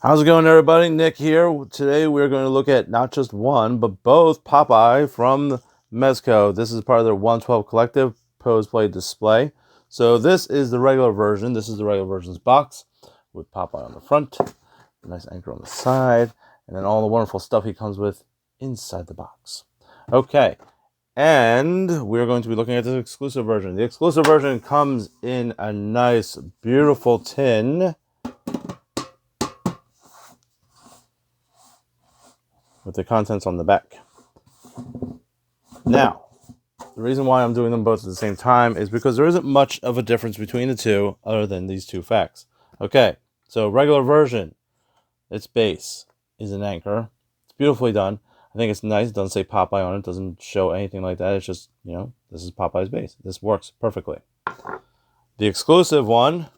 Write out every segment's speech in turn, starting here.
How's it going, everybody? Nick here. Today we're going to look at not just one, but both Popeye from Mezco. This is part of their 112 collective pose play display. So this is the regular version. This is the regular version's box with Popeye on the front, a nice anchor on the side, and then all the wonderful stuff he comes with inside the box. Okay, and we're going to be looking at the exclusive version. The exclusive version comes in a nice, beautiful tin with the contents on the back. Now, the reason why I'm doing them both at the same time is because there isn't much of a difference between the two other than these two facts. Okay, so regular version, its base is an anchor. It's beautifully done. I think it's nice. It doesn't say Popeye on it. It doesn't show anything like that. It's just, this is Popeye's base. This works perfectly. The exclusive one,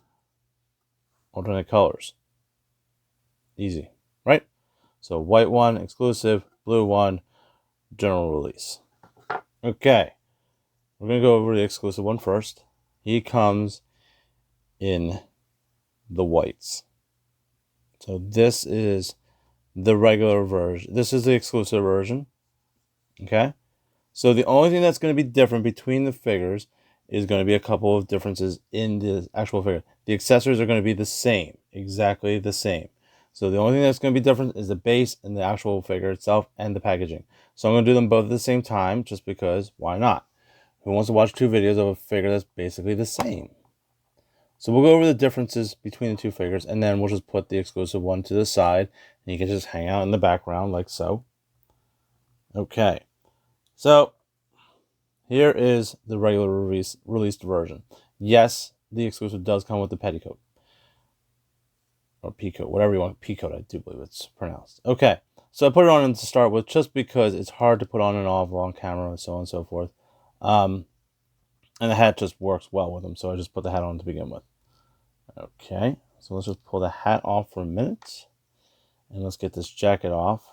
alternate colors. Easy, right? So white one, exclusive, blue one, general release. Okay, we're going to go over the exclusive one first. He comes in the whites. So this is the regular version. This is the exclusive version. Okay, so the only thing that's going to be different between the figures is going to be a couple of differences in the actual figure. The accessories are going to be the same, exactly the same. So the only thing that's going to be different is the base and the actual figure itself and the packaging. So I'm going to do them both at the same time just because, why not? Who wants to watch two videos of a figure that's basically the same? So we'll go over the differences between the two figures, and then we'll just put the exclusive one to the side, and you can just hang out in the background like so. Okay, so here is the regular released version. Yes, the exclusive does come with the petticoat. Or peacoat, whatever you want. Peacoat, I do believe it's pronounced. Okay, so I put it on to start with just because it's hard to put on and off on camera and so on and so forth. And the hat just works well with them, so I just put the hat on to begin with. Okay, so let's just pull the hat off for a minute. And let's get this jacket off.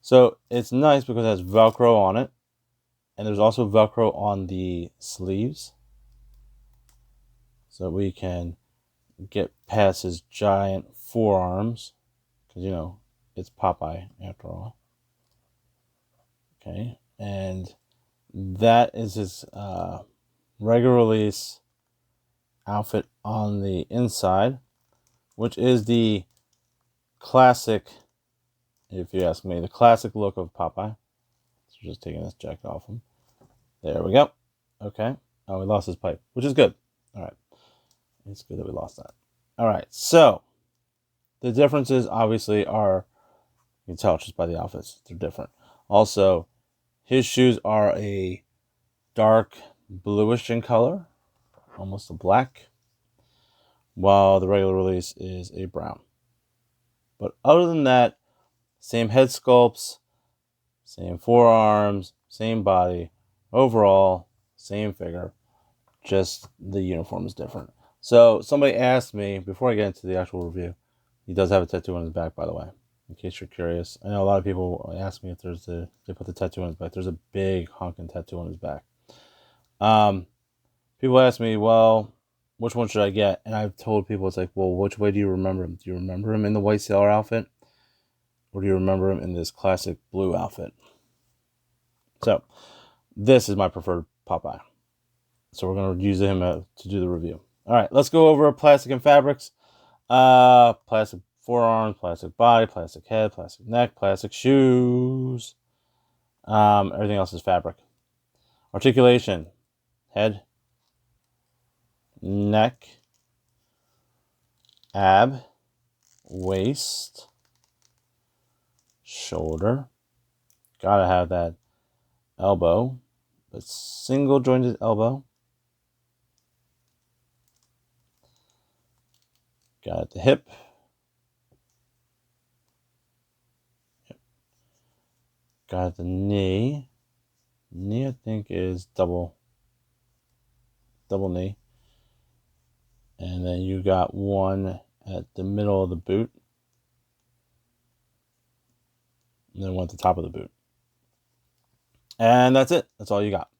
So it's nice because it has Velcro on it. And there's also Velcro on the sleeves. So we can get past his giant forearms, because it's Popeye after all. Okay, and that is his regular release outfit on the inside, which is the classic, if you ask me, the classic look of Popeye. So just taking this jacket off him. There we go. Okay. Oh, we lost his pipe, which is good. All right. It's good that we lost that. All right, so the differences obviously are, you can tell just by the outfits, they're different. Also, his shoes are a dark bluish in color, almost a black, while the regular release is a brown. But other than that, same head sculpts, same forearms, same body, overall, same figure, just the uniform is different. So somebody asked me, before I get into the actual review, he does have a tattoo on his back, by the way, in case you're curious. I know a lot of people ask me if they put the tattoo on his back. There's a big honking tattoo on his back. People ask me, well, which one should I get? And I've told people, it's like, well, which way do you remember him? Do you remember him in the white sailor outfit? Or do you remember him in this classic blue outfit? So, this is my preferred Popeye. So we're going to use him to do the review. All right, let's go over plastic and fabrics. Plastic forearms, plastic body, plastic head, plastic neck, plastic shoes. Everything else is fabric. Articulation, head, neck, ab, waist, shoulder. Gotta have that elbow, but single jointed elbow. Got it the hip. Yep. Got it the knee. Knee, I think, is double knee. And then you got one at the middle of the boot. And then one at the top of the boot. And that's it. That's all you got.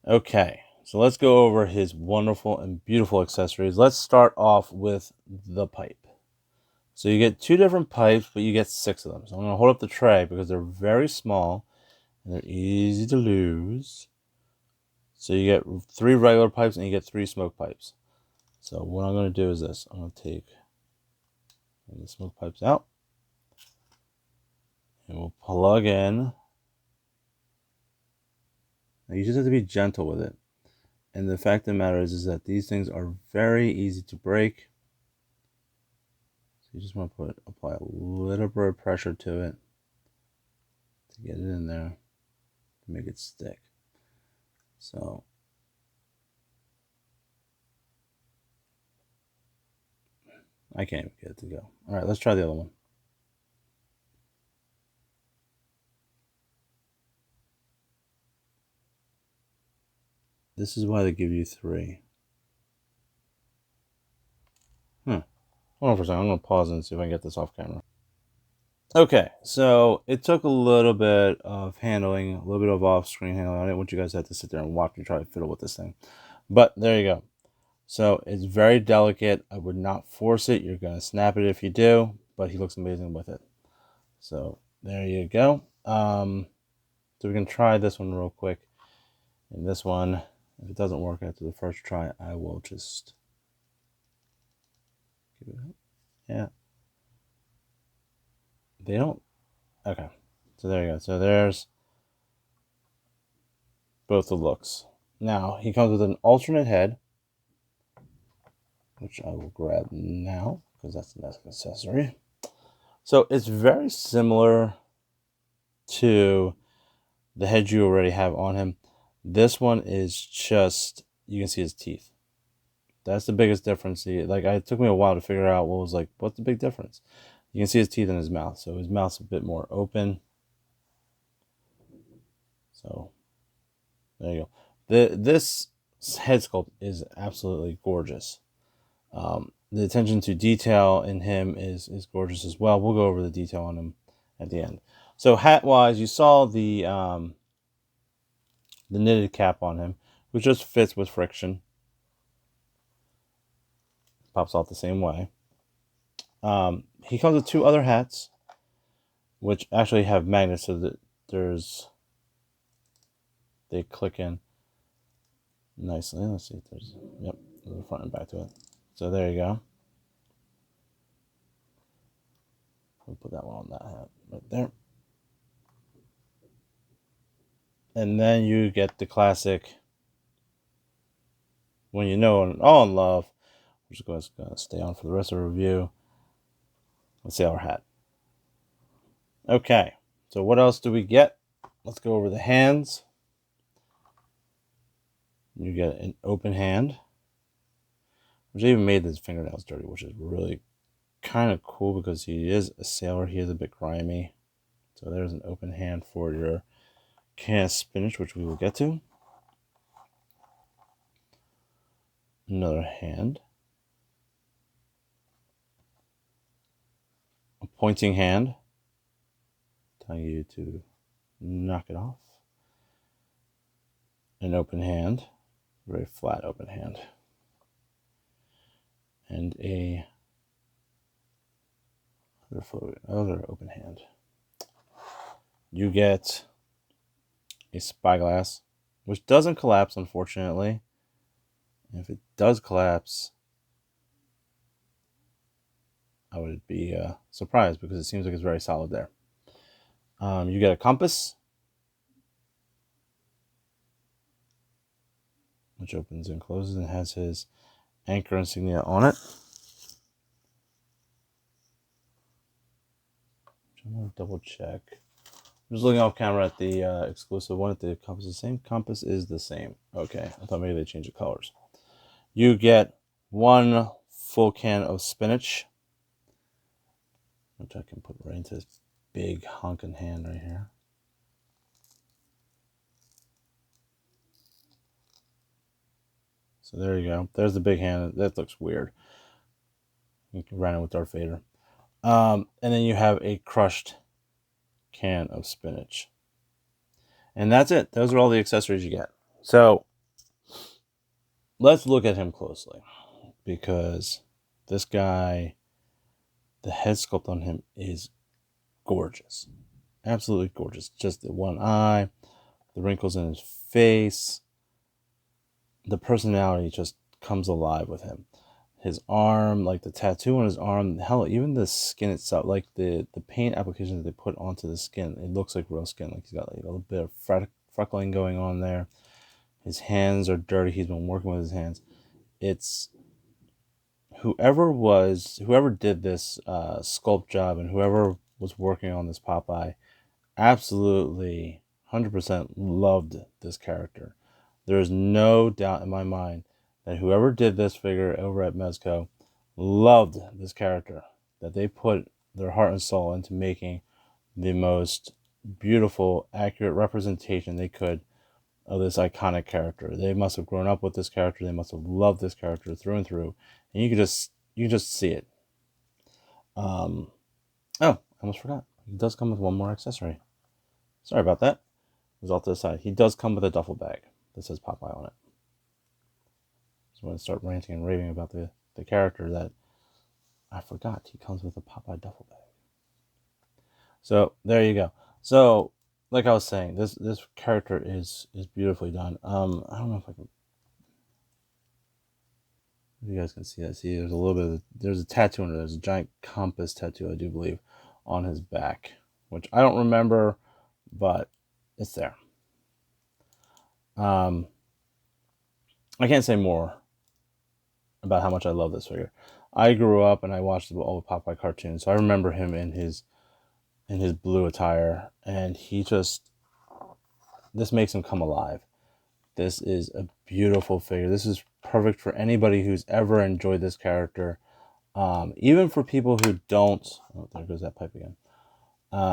Okay. So let's go over his wonderful and beautiful accessories. Let's start off with the pipe. So you get 2 different pipes, but you get 6 of them. So I'm going to hold up the tray because they're very small and they're easy to lose. So you get 3 regular pipes and you get 3 smoke pipes. So what I'm going to do is this. I'm going to take the smoke pipes out. And we'll plug in. Now you just have to be gentle with it. And the fact of the matter is that these things are very easy to break. So you just want to apply a little bit of pressure to it to get it in there, to make it stick. So I can't even get it to go. All right, let's try the other one. This is why they give you 3. Hold on for a second. I'm going to pause and see if I can get this off camera. Okay, so it took a little bit of handling, a little bit of off-screen handling. I didn't want you guys to have to sit there and watch me try to fiddle with this thing. But there you go. So it's very delicate. I would not force it. You're going to snap it if you do, but he looks amazing with it. So there you go. So we can try this one real quick. And this one, if it doesn't work after the first try, I will just give it up. Yeah. They don't. Okay. So there you go. So there's both the looks. Now, he comes with an alternate head, which I will grab now because that's the next accessory. So it's very similar to the head you already have on him. This one is just, you can see his teeth. That's the biggest difference. Like, it took me a while to figure out what's the big difference. You can see his teeth in his mouth. So his mouth's a bit more open. So there you go. This head sculpt is absolutely gorgeous. The attention to detail in him is gorgeous as well. We'll go over the detail on him at the end. So hat wise, you saw the knitted cap on him, which just fits with friction. Pops off the same way. He comes with 2 other hats, which actually have magnets, so that they click in nicely. Let's see if there's, yep, there's a front and back to it. So there you go. We'll put that one on that hat right there. And then you get the classic, when you know and all in love. We're just going to stay on for the rest of the review. Let's see our hat. Okay, so what else do we get? Let's go over the hands. You get an open hand, which even made his fingernails dirty, which is really kind of cool because he is a sailor. He is a bit grimy. So there's an open hand for your can of spinach, which we will get to. Another hand. A pointing hand, telling you to knock it off. An open hand, very flat open hand. And other open hand. You get a spyglass, which doesn't collapse, unfortunately. And if it does collapse, I would be surprised because it seems like it's very solid there. You get a compass, which opens and closes and has his anchor insignia on it. I'm going to double check. I'm just looking off camera at the exclusive one. If the compass is the same, compass is the same. Okay, I thought maybe they changed the colors. You get 1 full can of spinach, which I can put right into this big honking hand right here. So there you go. There's the big hand. That looks weird. You can run it with Darth Vader. And then you have a crushed can of spinach. And that's it. Those are all the accessories you get. So let's look at him closely, because this guy the head sculpt on him is gorgeous. Absolutely gorgeous. Just the one eye, the wrinkles in his face, the personality just comes alive with him. His arm, like the tattoo on his arm, hell, even the skin itself, like the paint application that they put onto the skin, it looks like real skin. Like he's got like a little bit of freckling going on there. His hands are dirty. He's been working with his hands. It's whoever did this sculpt job and whoever was working on this Popeye absolutely 100% loved this character. There is no doubt in my mind that whoever did this figure over at Mezco loved this character, that they put their heart and soul into making the most beautiful, accurate representation they could of this iconic character. They must have grown up with this character. They must have loved this character through and through, and you can just see it. Oh, I almost forgot. He does come with one more accessory. Sorry about that. It was off to the side. He does come with a duffel bag that says Popeye on it. So I'm going to start ranting and raving about the character that I forgot. He comes with a Popeye duffel bag. So there you go. So like I was saying, this character is beautifully done. I don't know if you guys can see that. See, there's a little bit of there's a tattoo under there. There's a giant compass tattoo, I do believe, on his back, which I don't remember, but it's there. I can't say more about how much I love this figure. I grew up and I watched all the Popeye cartoons, so I remember him in his blue attire, and this makes him come alive. This is a beautiful figure. This is perfect for anybody who's ever enjoyed this character. Even for people who don't, oh, there goes that pipe again.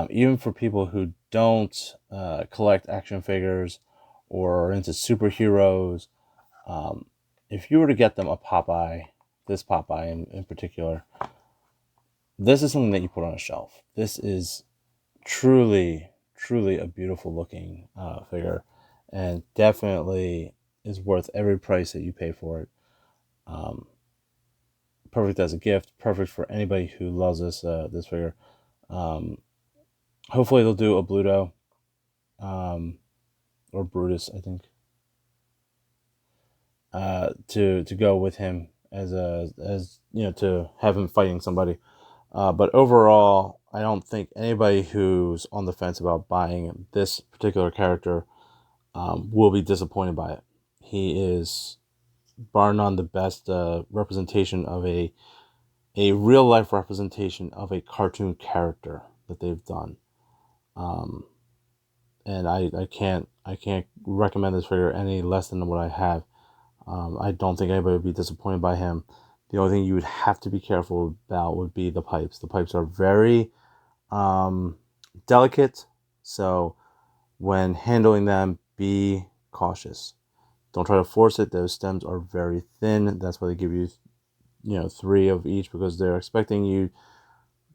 Even for people who don't collect action figures or are into superheroes, if you were to get them a Popeye, this Popeye in particular, this is something that you put on a shelf. This is truly a beautiful looking figure, and definitely is worth every price that you pay for it. Perfect as a gift, perfect for anybody who loves this figure. Hopefully they'll do a Bluto or Brutus, I think, to go with him as to have him fighting somebody. But overall, I don't think anybody who's on the fence about buying this particular character will be disappointed by it. He is, bar none, the best representation of a real life representation of a cartoon character that they've done. And I can't recommend this figure any less than what I have. I don't think anybody would be disappointed by him. The only thing you would have to be careful about would be the pipes. The pipes are very delicate, so when handling them, be cautious. Don't try to force it. Those stems are very thin. That's why they give you, 3 of each, because they're expecting you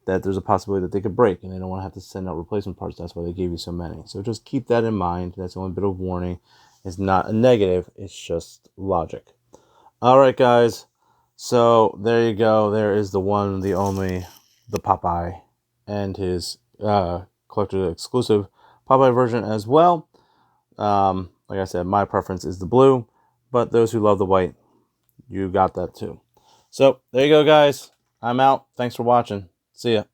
that there's a possibility that they could break, and they don't want to have to send out replacement parts. That's why they gave you so many. So just keep that in mind. That's the only bit of warning. It's not a negative. It's just logic. All right, guys. So there you go. There is the one, the only, the Popeye, and his collector exclusive Popeye version as well. Like I said, my preference is the blue, but those who love the white, you got that too. So there you go, guys. I'm out. Thanks for watching. See ya.